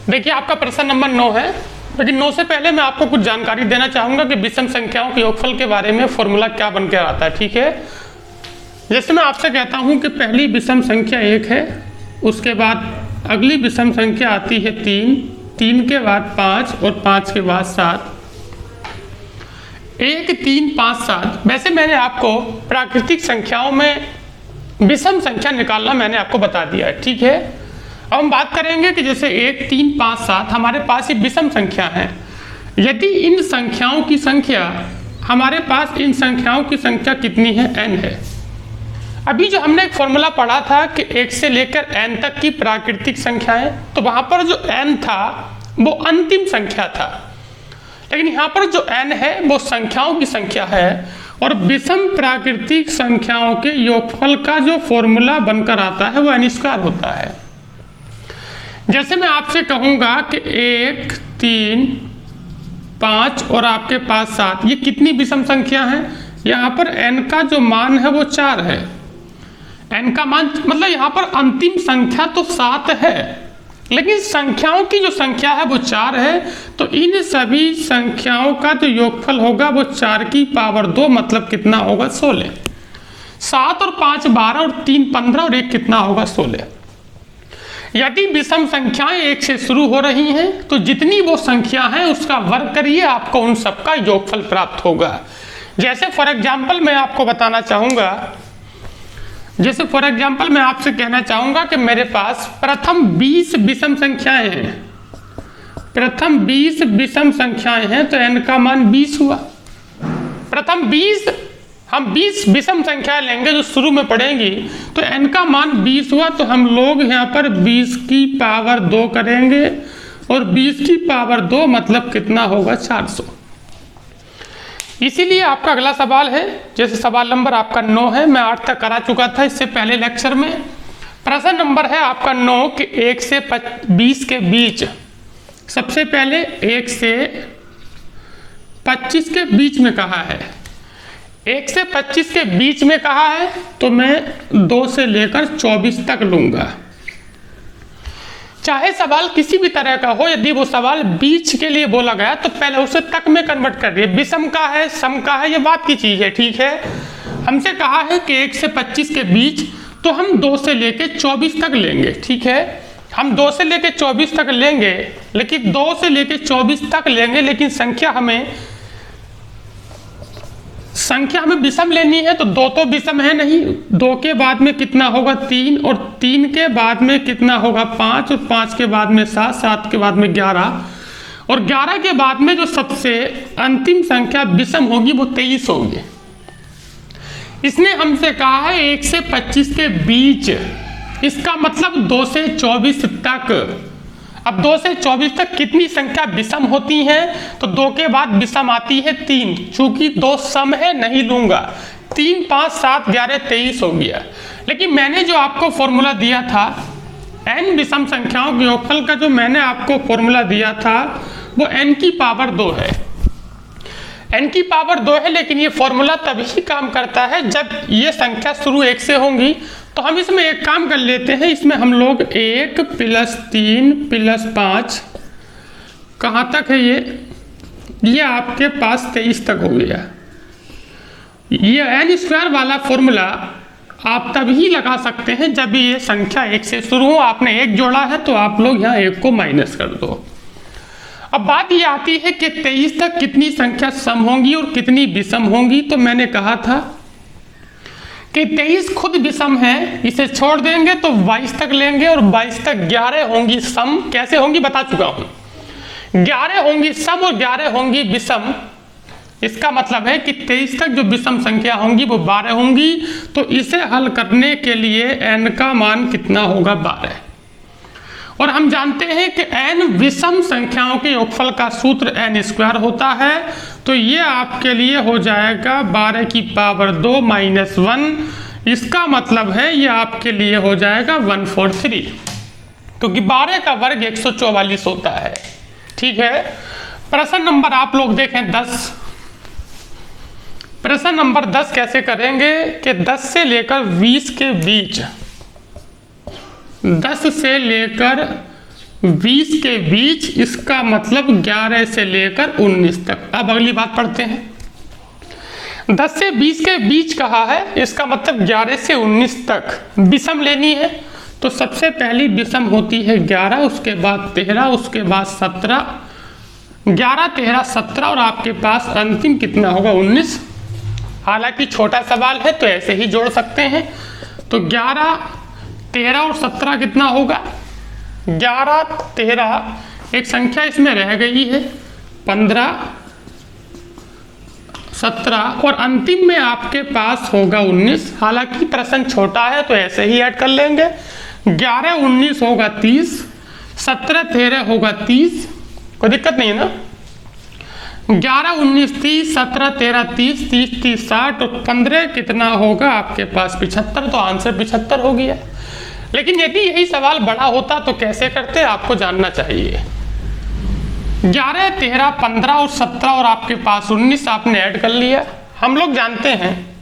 देखिए आपका प्रश्न नंबर 9 है, लेकिन 9 से पहले मैं आपको कुछ जानकारी देना चाहूँगा कि विषम संख्याओं के योगफल के बारे में फॉर्मूला क्या बनकर आता है। ठीक है, जैसे मैं आपसे कहता हूँ कि पहली विषम संख्या 1 है, उसके बाद अगली विषम संख्या आती है 3, 3 के बाद 5 और 5 के बाद 7। 1, 3, 5, 7। वैसे मैंने आपको प्राकृतिक संख्याओं में विषम संख्या निकालना मैंने आपको बता दिया है। ठीक है, अब हम बात करेंगे कि जैसे 1, 3, 5, 7 हमारे पास ये विषम संख्या है। यदि इन संख्याओं की संख्या, हमारे पास इन संख्याओं की संख्या कितनी है, n है। अभी जो हमने एक फॉर्मूला पढ़ा था कि 1 से लेकर n तक की प्राकृतिक संख्याएं, तो वहां पर जो n था वो अंतिम संख्या था, लेकिन यहाँ पर जो n है वो संख्याओं की संख्या है। और विषम प्राकृतिक संख्याओं के योगफल का जो फॉर्मूला बनकर आता है वो n² होता है। जैसे मैं आपसे कहूँगा कि 1, 3, 5 और आपके पास 7, ये कितनी विषम संख्या है। यहाँ पर n का जो मान है वो 4 है। n का मान मतलब यहाँ पर अंतिम संख्या तो 7 है, लेकिन संख्याओं की जो संख्या है वो 4 है। तो इन सभी संख्याओं का जो योगफल होगा वो 4 की पावर 2, मतलब कितना होगा, 16। 7 और 5 12 और 3 15 और 1 कितना होगा, 16। यदि विषम संख्याएं 1 से शुरू हो रही हैं तो जितनी वो संख्या है उसका वर्ग करिए, आपको उन सबका योगफल प्राप्त होगा। जैसे फॉर एग्जाम्पल मैं आपको बताना चाहूँगा, जैसे फॉर एग्जाम्पल मैं आपसे कहना चाहूँगा कि मेरे पास प्रथम 20 विषम संख्याएं हैं, प्रथम 20 विषम संख्याएं हैं, तो n का मान 20 हुआ। प्रथम 20 हम 20 विषम संख्या लेंगे जो शुरू में पढ़ेंगी, तो n का मान 20 हुआ। तो हम लोग यहाँ पर 20 की पावर 2 करेंगे, और 20 की पावर 2 मतलब कितना होगा, 400। इसीलिए आपका अगला सवाल है, जैसे सवाल नंबर आपका 9 है, मैं 8 तक करा चुका था इससे पहले लेक्चर में। प्रश्न नंबर है आपका 9 कि 1 से 20 के बीच, सबसे पहले 1 से 25 के बीच में कहा है। 1 से 25 के बीच में कहा है तो मैं 2 से लेकर 24 तक लूंगा। चाहे सवाल किसी भी तरह का हो, यदि वो सवाल बीच के लिए बोला गया तो पहले उसे तक में कन्वर्ट कर दिए। विषम का है, सम का है, ये बात की चीज है। ठीक है, हमसे कहा है कि 1 से 25 के बीच, तो हम 2 से लेके 24 तक लेंगे। ठीक है, हम 2 से लेके 24 तक लेंगे, लेकिन 2 से लेके 24 तक लेंगे, लेकिन संख्या हमें विषम लेनी है। तो 2 तो विषम है नहीं, 2 के बाद में कितना होगा, 3, और 3 के बाद में कितना होगा, 5, और 5 के बाद में 7, 7 के बाद में 11, और 11 के बाद में जो सबसे अंतिम संख्या विषम होगी वो 23 होगी। इसने हमसे कहा है 1 से 25 के बीच, इसका मतलब 2 से 24 तक। अब 2 से 24 तक कितनी संख्या विषम होती हैं, तो 2 के बाद विषम आती है 3, चूंकि 2 सम है नहीं लूंगा। 3, 5, 7, 11, 23 हो गया। लेकिन मैंने जो आपको फॉर्मूला दिया था, n विषम संख्याओं के योगफल का जो मैंने आपको फॉर्मूला दिया था वो n की पावर 2 है। n की पावर 2 है, लेकिन ये फॉर्मूला तभी काम करता है जब ये संख्या शुरू 1 से होंगी। तो हम इसमें एक काम कर लेते हैं, इसमें हम लोग 1 + 3 + 5 कहाँ तक है, ये आपके पास 23 तक हो गया। ये n² वाला फॉर्मूला आप तभी लगा सकते हैं जब ये संख्या 1 से शुरू हो। आपने 1 जोड़ा है तो आप लोग यहाँ 1 को माइनस कर दो। अब बात ये आती है कि 23 तक कितनी संख्या सम होंगी और कितनी विषम होंगी। तो मैंने कहा था कि 23 खुद विषम है, इसे छोड़ देंगे तो 22 तक लेंगे, और 22 तक 11 होंगी सम। कैसे होंगी बता चुका हूं, 11 होंगी सम और 11 होंगी विषम। इसका मतलब है कि 23 तक जो विषम संख्या होंगी वो 12 होंगी। तो इसे हल करने के लिए n का मान कितना होगा, 12। और हम जानते हैं कि n विषम संख्याओं के योगफल का सूत्र n² होता है। तो ये आपके लिए हो जाएगा 12 की पावर 2 - 1। इसका मतलब है ये आपके लिए हो जाएगा 143, क्योंकि 12 का वर्ग 144 होता है। ठीक है, प्रश्न नंबर आप लोग देखें 10। प्रश्न नंबर 10 कैसे करेंगे कि 10 से लेकर 20 के बीच, 10 से लेकर 20 के बीच, इसका मतलब 11 से लेकर 19 तक। अब अगली बात पढ़ते हैं। 10 से 20 के बीच कहा है, इसका मतलब 11 से 19 तक विषम लेनी है। तो सबसे पहली विषम होती है 11, उसके बाद 13, उसके बाद 17, 11, 13, 17 और आपके पास अंतिम कितना होगा 19। हालांकि छोटा सवाल है तो ऐसे ही जोड़ सकते हैं। तो 11, 13 और 17 कितना होगा 11, 13, एक संख्या इसमें रह गई है 15, 17 और अंतिम में आपके पास होगा 19। हालांकि प्रश्न छोटा है तो ऐसे ही ऐड कर लेंगे। 11, 19 होगा 30, 17, 13 होगा 30, कोई दिक्कत नहीं है ना। 11, 19, 30, 17, 13, 30, 30, 30, 60 और 15 कितना होगा आपके पास 75। तो आंसर 75 हो गया। लेकिन यदि यही सवाल बड़ा होता तो कैसे करते आपको जानना चाहिए। 11, 13, 15 और 17 और आपके पास 19 आपने ऐड कर लिया। हम लोग जानते हैं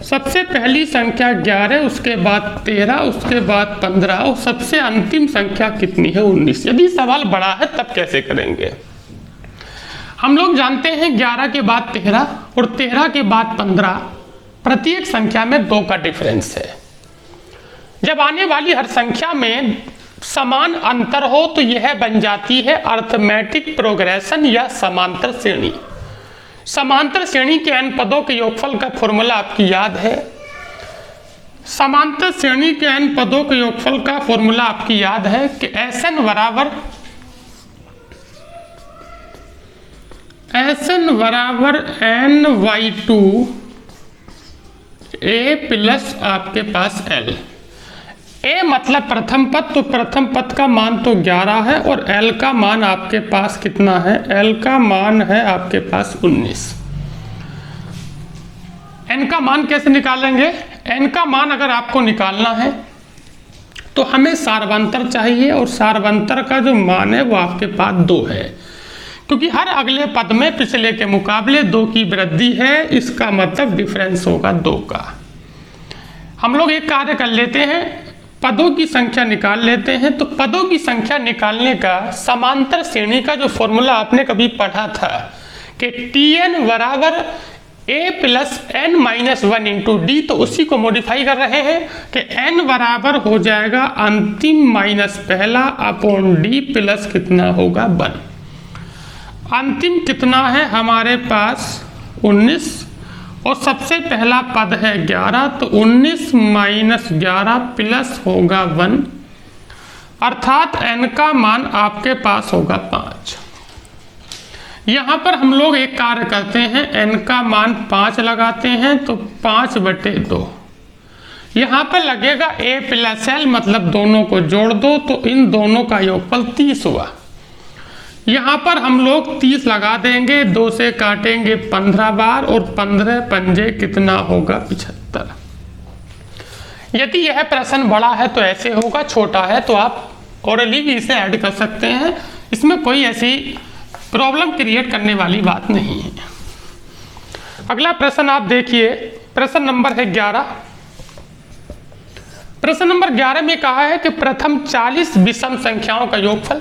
सबसे पहली संख्या 11, उसके बाद 13, उसके बाद 15 और सबसे अंतिम संख्या कितनी है 19। यदि सवाल बड़ा है तब कैसे करेंगे। हम लोग जानते हैं 11 के बाद 13 और 13 के बाद 15, प्रत्येक संख्या में 2 का डिफरेंस है। जब आने वाली हर संख्या में समान अंतर हो तो यह बन जाती है अर्थमेटिक प्रोग्रेशन या समांतर श्रेणी। समांतर श्रेणी के n पदों के योगफल का फॉर्मूला आपकी याद है। समांतर श्रेणी के n पदों के योगफल का फॉर्मूला आपकी याद है कि Sn बराबर n/2 a प्लस आपके पास l। a मतलब प्रथम पद, तो प्रथम पद का मान तो 11 है और l का मान आपके पास कितना है, l का मान है आपके पास 19। n का मान कैसे निकालेंगे। n का मान अगर आपको निकालना है तो हमें सार्वंतर चाहिए और सार्वंतर का जो मान है वो आपके पास 2 है, क्योंकि हर अगले पद में पिछले के मुकाबले 2 की वृद्धि है। इसका मतलब डिफरेंस होगा 2 का। हम लोग एक कार्य कर लेते हैं, पदों की संख्या निकाल लेते हैं। तो पदों की संख्या निकालने का समांतर श्रेणी का जो फॉर्मूला आपने कभी पढ़ा था कि Tn बराबर a plus n-1 into D, तो उसी को मॉडिफाई कर रहे हैं कि n बराबर हो जाएगा अंतिम माइनस पहला अपॉन d प्लस कितना होगा 1। अंतिम कितना है हमारे पास 19 और सबसे पहला पद है 11, तो 19 माइनस 11 प्लस होगा 1, अर्थात n का मान आपके पास होगा 5। यहाँ पर हम लोग एक कार्य करते हैं, n का मान 5 लगाते हैं तो 5/2। यहाँ पर लगेगा a प्लस l, मतलब दोनों को जोड़ दो तो इन दोनों का योगफल 30 हुआ। यहाँ पर हम लोग 30 लगा देंगे, 2 से काटेंगे 15 बार और 15 पंजे कितना होगा 75। यदि यह प्रश्न बड़ा है तो ऐसे होगा, छोटा है तो आप ओरली भी इसे ऐड कर सकते हैं। इसमें कोई ऐसी प्रॉब्लम क्रिएट करने वाली बात नहीं है। अगला प्रश्न आप देखिए, प्रश्न नंबर है 11। प्रश्न नंबर 11 में कहा है कि प्रथम 40 विषम संख्याओं का योगफल,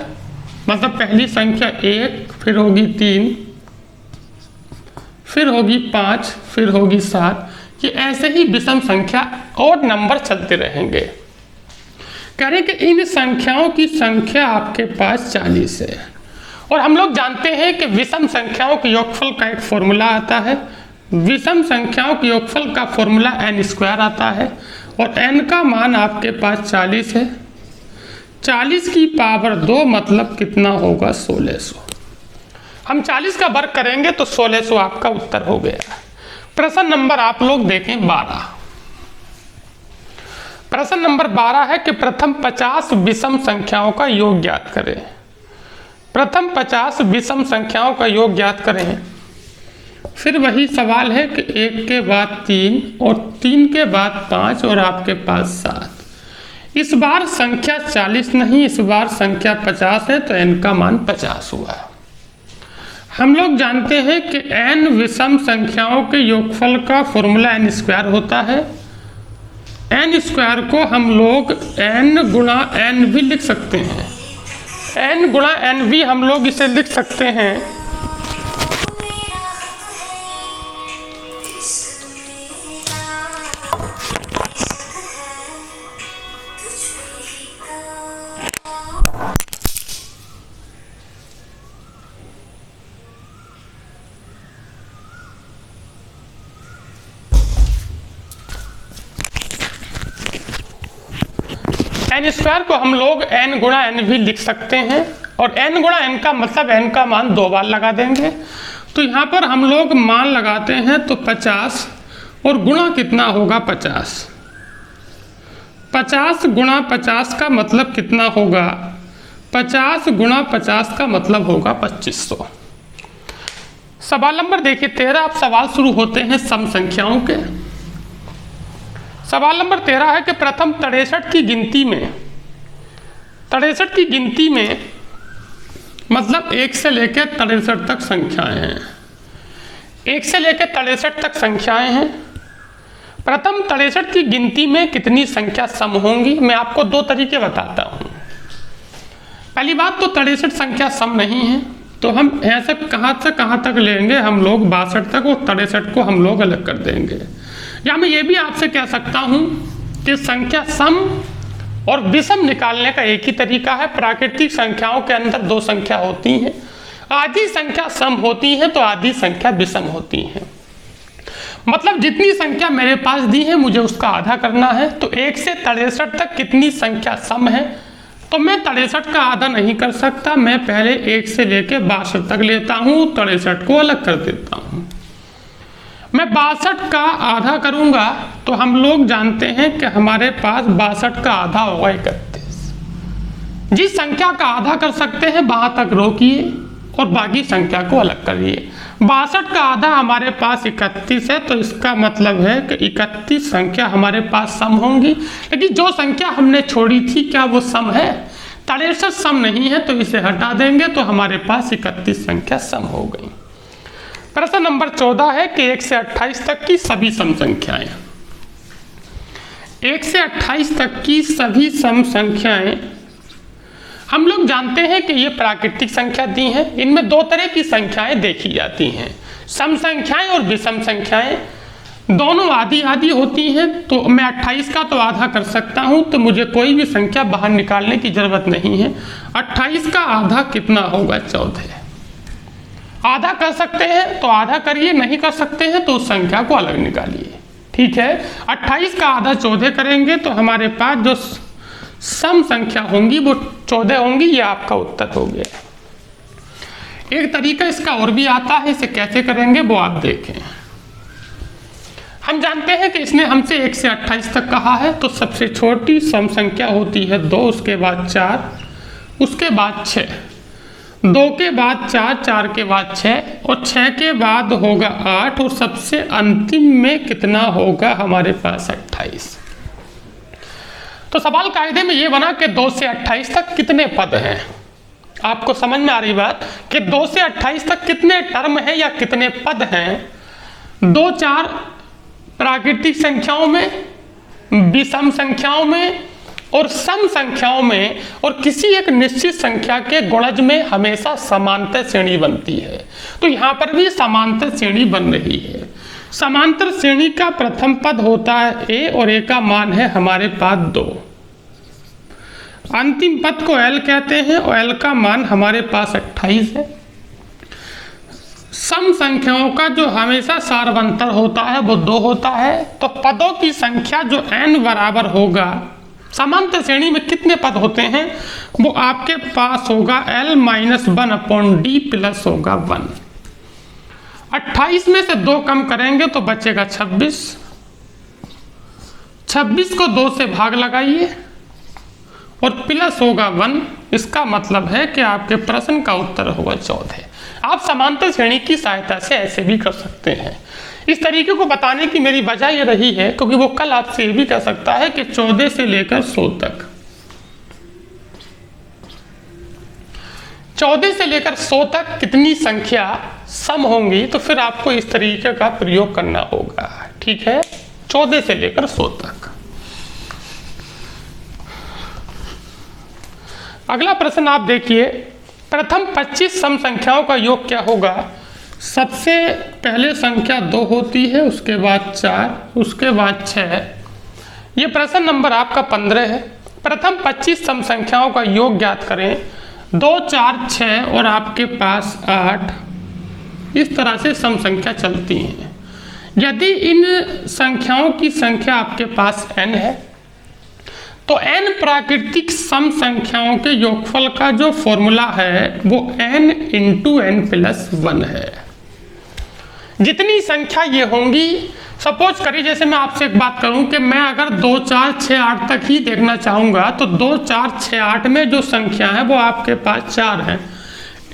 मतलब पहली संख्या 1, फिर होगी 3, फिर होगी 5, फिर होगी 7, ये ऐसे ही विषम संख्या और नंबर चलते रहेंगे। कह रहे कि इन संख्याओं की संख्या आपके पास 40 है और हम लोग जानते हैं कि विषम संख्याओं के योगफल का एक फॉर्मूला आता है। विषम संख्याओं के योगफल का फॉर्मूला n² आता है और n का मान आपके पास 40 है। 40 की पावर 2 मतलब कितना होगा 1600। हम 40 का वर्ग करेंगे तो 1600 आपका उत्तर हो गया। प्रश्न नंबर आप लोग देखें 12। प्रश्न नंबर 12 है कि प्रथम 50 विषम संख्याओं का योग ज्ञात करें। प्रथम 50 विषम संख्याओं का योग ज्ञात करें। फिर वही सवाल है कि 1 के बाद 3 और 3 के बाद 5 और आपके पास 7। इस बार संख्या 40 नहीं, इस बार संख्या 50 है तो n का मान 50 हुआ। हम लोग जानते हैं कि n विषम संख्याओं के योगफल का फॉर्मूला n² होता है एन स्क्वायर को हम लोग एन गुणा एन भी लिख सकते हैं। एन गुणा एन भी हम लोग इसे लिख सकते हैं। एन स्क्वायर को हम लोग एन गुणा एन भी लिख सकते हैं और एन गुणा एन का मतलब एन का मान 2 बार लगा देंगे। तो यहाँ पर हम लोग मान लगाते हैं तो 50 और गुणा कितना होगा 50। 50 गुणा 50 का मतलब कितना होगा 50 गुणा 50 का मतलब होगा 2500। सवाल नंबर देखिए 13। अब सवाल शुरू होते हैं सम संख्याओं के। सवाल नंबर 13 है कि प्रथम 63 की गिनती में 63 की गिनती में मतलब 1 से लेकर 63 तक संख्याएं हैं। 1 से लेकर 63 तक संख्याएं हैं। प्रथम 63 की गिनती में कितनी संख्या सम होंगी, मैं आपको 2 तरीके बताता हूं। पहली बात तो 63 संख्या सम नहीं है, तो हम यहाँ से कहाँ तक लेंगे, हम लोग 62 तक और 63 को हम लोग अलग कर देंगे। या मैं ये भी आपसे कह सकता हूं कि संख्या सम और विषम निकालने का एक ही तरीका है। प्राकृतिक संख्याओं के अंदर 2 संख्या होती हैं, आधी संख्या सम होती है तो आधी संख्या विषम होती है। मतलब जितनी संख्या मेरे पास दी है मुझे उसका आधा करना है। तो 1 से 63 तक कितनी संख्या सम है, तो मैं 63 का आधा नहीं कर सकता, मैं पहले 1 से लेकर 62 तक लेता हूं, 63 को अलग कर देता हूं। मैं 62 का आधा करूंगा तो हम लोग जानते हैं कि हमारे पास 62 का आधा होगा 31। जिस संख्या का आधा कर सकते हैं वहां तक रोकिए और बाकी संख्या को अलग करिए। 62 का आधा हमारे पास 31 है, तो इसका मतलब है कि 31 संख्या हमारे पास सम होंगी। लेकिन जो संख्या हमने छोड़ी थी क्या वो सम है? 63 सम नहीं है, तो इसे हटा देंगे तो हमारे पास 31 संख्या सम हो गई। प्रश्न नंबर 14 है कि 1 से 28 तक की सभी सम संख्याएं। 1 से 28 तक की सभी सम संख्याएं हम लोग जानते हैं कि ये प्राकृतिक संख्या दी हैं। इनमें 2 तरह की संख्याएं देखी जाती हैं, सम संख्याएं और विषम संख्याएं। दोनों आधी आधी होती हैं, तो मैं 28 का तो आधा कर सकता हूं, तो मुझे कोई भी संख्या बाहर निकालने की जरूरत नहीं है। 28 का आधा कितना होगा 14। आधा कर सकते हैं तो आधा करिए, नहीं कर सकते हैं तो उस संख्या को अलग निकालिए। ठीक है, 28 का आधा 14 करेंगे तो हमारे पास जो सम संख्या होंगी वो 14 होंगी। ये आपका उत्तर हो गया। एक तरीका इसका और भी आता है, इसे कैसे करेंगे वो आप देखें। हम जानते हैं कि इसने हमसे 1 से 28 तक कहा है, तो सबसे छोटी सम संख्या होती है 2, उसके बाद 4, उसके बाद 6, 2 के बाद 4, 4 के बाद 6 और 6 के बाद होगा 8 और सबसे अंतिम में कितना होगा हमारे पास 28। तो सवाल कायदे में ये बना कि 2 से 28 तक कितने पद हैं। आपको समझ में आ रही बात कि 2 से 28 तक कितने टर्म हैं या कितने पद हैं। 2, 4 प्राकृतिक संख्याओं में, विषम संख्याओं में और सम संख्याओं में, और किसी एक निश्चित संख्या के गुणज में हमेशा समांतर श्रेणी बनती है। तो यहाँ पर भी समांतर श्रेणी बन रही है। समांतर श्रेणी का प्रथम पद होता है a और a का मान है हमारे पास 2। अंतिम पद को l कहते हैं और l का मान हमारे पास 28 है। सम संख्याओं का जो हमेशा सारवंतर होता है वो 2 होता है। तो पदों की संख्या जो n बराबर होगा, समांतर श्रेणी में कितने पद होते हैं वो आपके पास होगा l-1/d प्लस होगा 1। 28 में से 2 कम करेंगे तो बचेगा 26। 26 को 2 से भाग लगाइए और प्लस होगा 1। इसका मतलब है कि आपके प्रश्न का उत्तर होगा 14। आप समांतर श्रेणी की सहायता से ऐसे भी कर सकते हैं। इस तरीके को बताने की मेरी वजह यह रही है क्योंकि वो कल आपसे ये भी कह सकता है कि 14 से लेकर 100 तक, 14 से लेकर 100 तक कितनी संख्या सम होंगी, तो फिर आपको इस तरीके का प्रयोग करना होगा। ठीक है, 14 से लेकर 100 तक। अगला प्रश्न आप देखिए, प्रथम 25 सम संख्याओं का योग क्या होगा? सबसे पहले संख्या 2 होती है, उसके बाद 4, उसके बाद 6। ये प्रश्न नंबर आपका 15 है। प्रथम 25 सम संख्याओं का योग ज्ञात करें। 2, 4, 6 और आपके पास 8, इस तरह से सम संख्या चलती हैं। यदि इन संख्याओं की संख्या आपके पास n है तो n प्राकृतिक सम संख्याओं के योगफल का जो फॉर्मूला है वो n × n+1 है। जितनी संख्या ये होंगी, सपोज करिए जैसे मैं आपसे एक बात करूं कि मैं अगर 2, 4, 6, 8 तक ही देखना चाहूँगा तो 2, 4, 6, 8 में जो संख्या है वो आपके पास 4 है।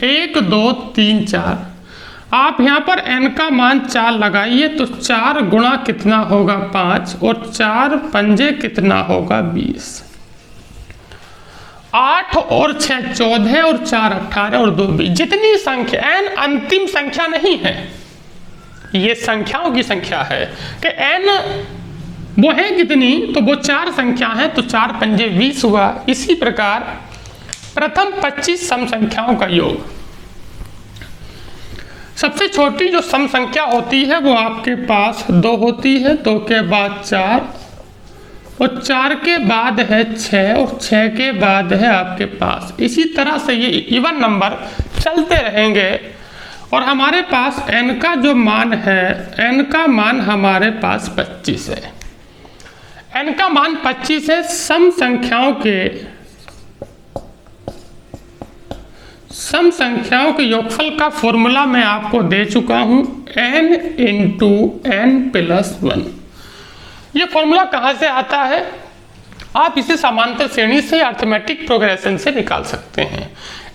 1, 2, 3, 4। आप यहाँ पर n का मान 4 लगाइए तो 4 गुणा कितना होगा 5 और 4 पंजे कितना होगा 20। 8 और 6 14 और 4 18 और 2 20। जितनी संख्या n अंतिम संख्या नहीं है, ये संख्याओं की संख्या है कि n वो है कितनी, तो वो 4 संख्या है तो 4 पंजे 20 हुआ। इसी प्रकार प्रथम 25 सम संख्याओं का योग, सबसे छोटी जो सम संख्या होती है वो आपके पास 2 होती है, 2 के बाद 4 और 4 के बाद है 6 और 6 के बाद है आपके पास। इसी तरह से ये इवन नंबर चलते रहेंगे और हमारे पास n का जो मान है, n का मान हमारे पास 25 है। n का मान 25 है। सम संख्याओं के योगफल का फॉर्मूला मैं आपको दे चुका हूं, n × n+1। ये फॉर्मूला कहाँ से आता है? आप इसे समांतर श्रेणी से अरिथमेटिक प्रोग्रेशन से निकाल सकते हैं।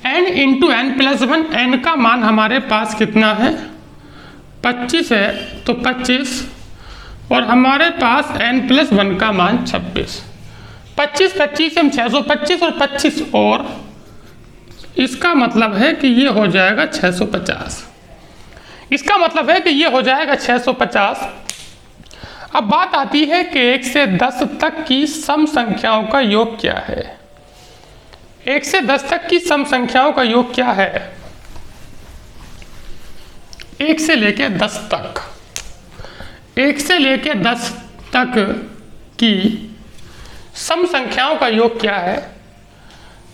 n × n+1, n का मान हमारे पास कितना है 25 है तो 25 और हमारे पास n+1 का मान 26। 25 25 हम 625 और 25 और इसका मतलब है कि ये हो जाएगा 650। इसका मतलब है कि ये हो जाएगा 650। अब बात आती है कि 1 से 10 तक की सम संख्याओं का योग क्या है? 1 से 10 तक की सम संख्याओं का योग क्या है? 1 से लेके 10 तक, 1 से लेके 10 तक की सम संख्याओं का योग क्या है?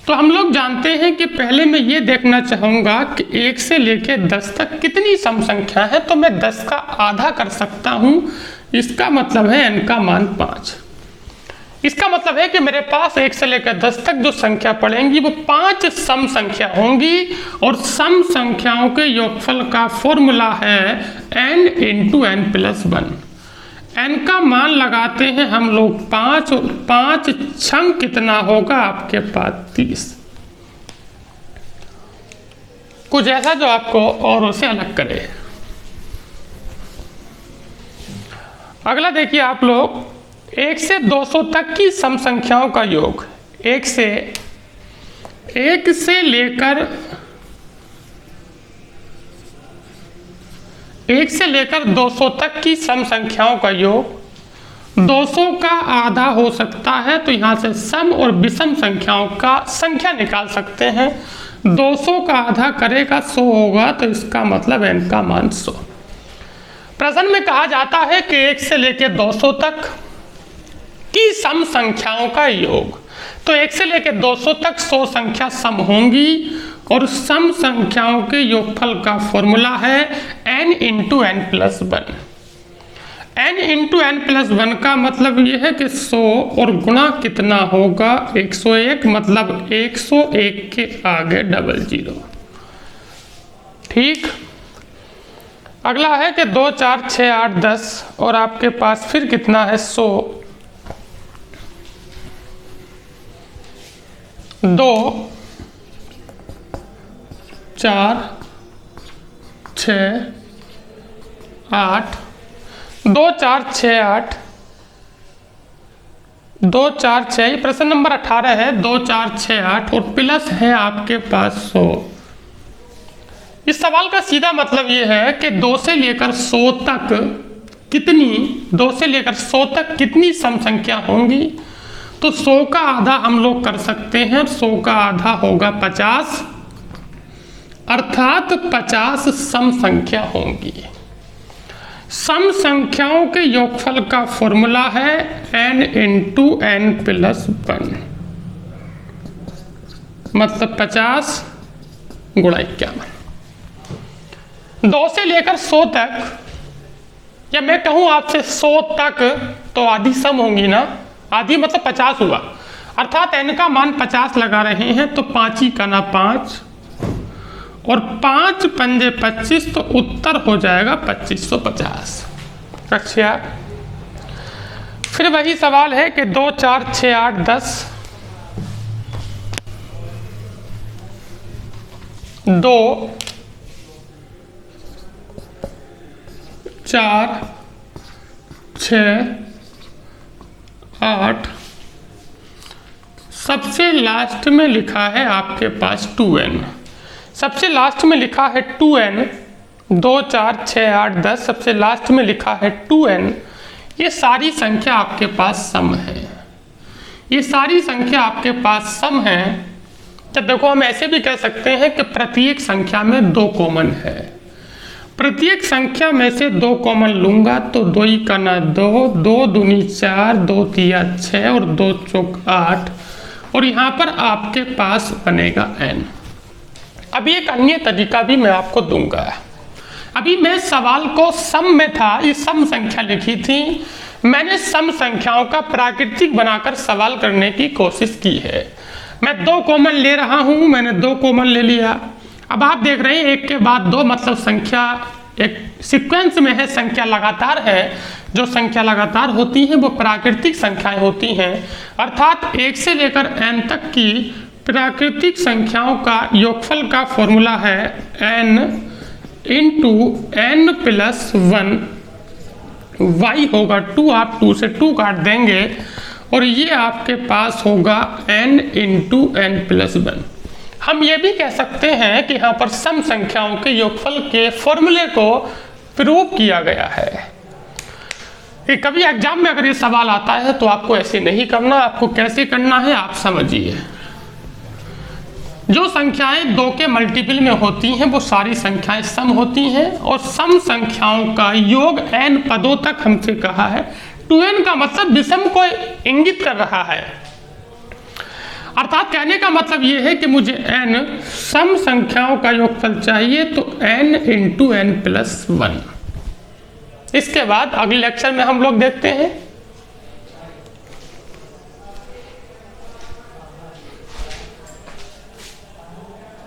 तो हम लोग जानते हैं कि पहले मैं ये देखना चाहूँगा कि 1 से लेके 10 तक कितनी सम संख्या है, तो मैं 10 का आधा कर सकता हूँ। इसका मतलब है n का मान 5। इसका मतलब है कि मेरे पास 1 से लेकर 10 तक जो संख्या पड़ेंगी वो 5 सम संख्या होंगी और सम संख्याओं के योगफल का फॉर्मूला है n × n+1। n का मान लगाते हैं हम लोग 5 और 5 छंग कितना होगा आपके पास 30। कुछ ऐसा जो आपको औरों से अलग करे। अगला देखिए आप लोग, 1 से 200 तक की सम संख्याओं का योग। 1 से लेकर 200 तक की सम संख्याओं का योग। 200 का आधा हो सकता है तो यहाँ से सम और विषम संख्याओं का संख्या निकाल सकते हैं। 200 का आधा करेगा 100 होगा तो इसका मतलब n का मान 100। प्रश्न में कहा जाता है कि 1 से लेकर 200 तक की सम संख्याओं का योग। तो 1 से लेकर 200 तक 100 संख्या सम होंगी और सम संख्याओं के योगफल का फॉर्मूला है n × n+1। n × n+1 का मतलब ये है कि 100 और गुणा कितना होगा 101, मतलब 101 के आगे 00। ठीक। अगला है कि 2, 4, 6, 8, 10 और आपके पास फिर कितना है 100। 2, 4, 6, 8, 2, 4, 6, 8, 2, 4, 6, ये प्रश्न नंबर 18 है। 2, 4, 6, 8 और प्लस है आपके पास 100। इस सवाल का सीधा मतलब ये है कि 2 से लेकर 100 तक कितनी सम संख्या होंगी? तो 100 का आधा हम लोग कर सकते हैं, 100 का आधा होगा 50, अर्थात 50 सम संख्या होंगी। सम संख्याओं के योगफल का फॉर्मूला है n इंटू n प्लस 1, मतलब 50 गुणा 51। 2 से लेकर 100 तक, या मैं कहूं आपसे 100 तक, तो आधी सम होंगी ना, आधी मतलब 50 हुआ, अर्थात n का मान 50 लगा रहे हैं, तो 5 ही का ना 5 और 5 पंजे 25, तो उत्तर हो जाएगा 2550। अच्छा, फिर वही सवाल है कि 2 4 6 8 10, 2 4 6 8, सबसे लास्ट में लिखा है आपके पास 2n, सबसे लास्ट में लिखा है 2n, 2 4 6 8 10, सबसे लास्ट में लिखा है 2n। ये सारी संख्या आपके पास सम है, ये सारी संख्या आपके पास सम है। तो देखो हम ऐसे भी कह सकते हैं कि प्रत्येक संख्या में 2 कॉमन है, प्रत्येक संख्या में से 2 कॉमन लूंगा तो 2 ही का ना 2, 2 दूनी 4, 2 तिया 6 और 2 चौक 8, और यहाँ पर आपके पास बनेगा n। अभी एक अन्य तरीका भी मैं आपको दूंगा। अभी मैं सवाल को सम में था, ये सम संख्या लिखी थी, मैंने सम संख्याओं का प्राकृतिक बनाकर सवाल करने की कोशिश की है। मैं 2 कॉमन ले रहा हूं, मैंने 2 कॉमन ले लिया। अब आप देख रहे हैं एक के बाद 2, मतलब संख्या एक सीक्वेंस में है, संख्या लगातार है। जो संख्या लगातार होती हैं वो प्राकृतिक संख्याएं होती हैं, अर्थात 1 से लेकर n तक की प्राकृतिक संख्याओं का योगफल का फॉर्मूला है n into n plus 1, y होगा 2, आप 2 से 2 काट देंगे और ये आपके पास होगा n इंटू n प्लस 1। हम ये भी कह सकते हैं कि यहाँ पर सम संख्याओं के योगफल के फॉर्मूले को प्रूव किया गया है। कि कभी एग्जाम में अगर ये सवाल आता है तो आपको ऐसे नहीं करना, आपको कैसे करना है आप समझिए। जो संख्याएं 2 के मल्टीपल में होती हैं वो सारी संख्याएं सम होती हैं, और सम संख्याओं का योग n पदों तक हमसे कहा है। 2n का मतलब विषम को इंगित कर रहा है, अर्थात कहने का मतलब ये है कि मुझे n सम संख्याओं का योगफल चाहिए, तो n इंटू n प्लस 1। इसके बाद अगले लेक्चर में हम लोग देखते हैं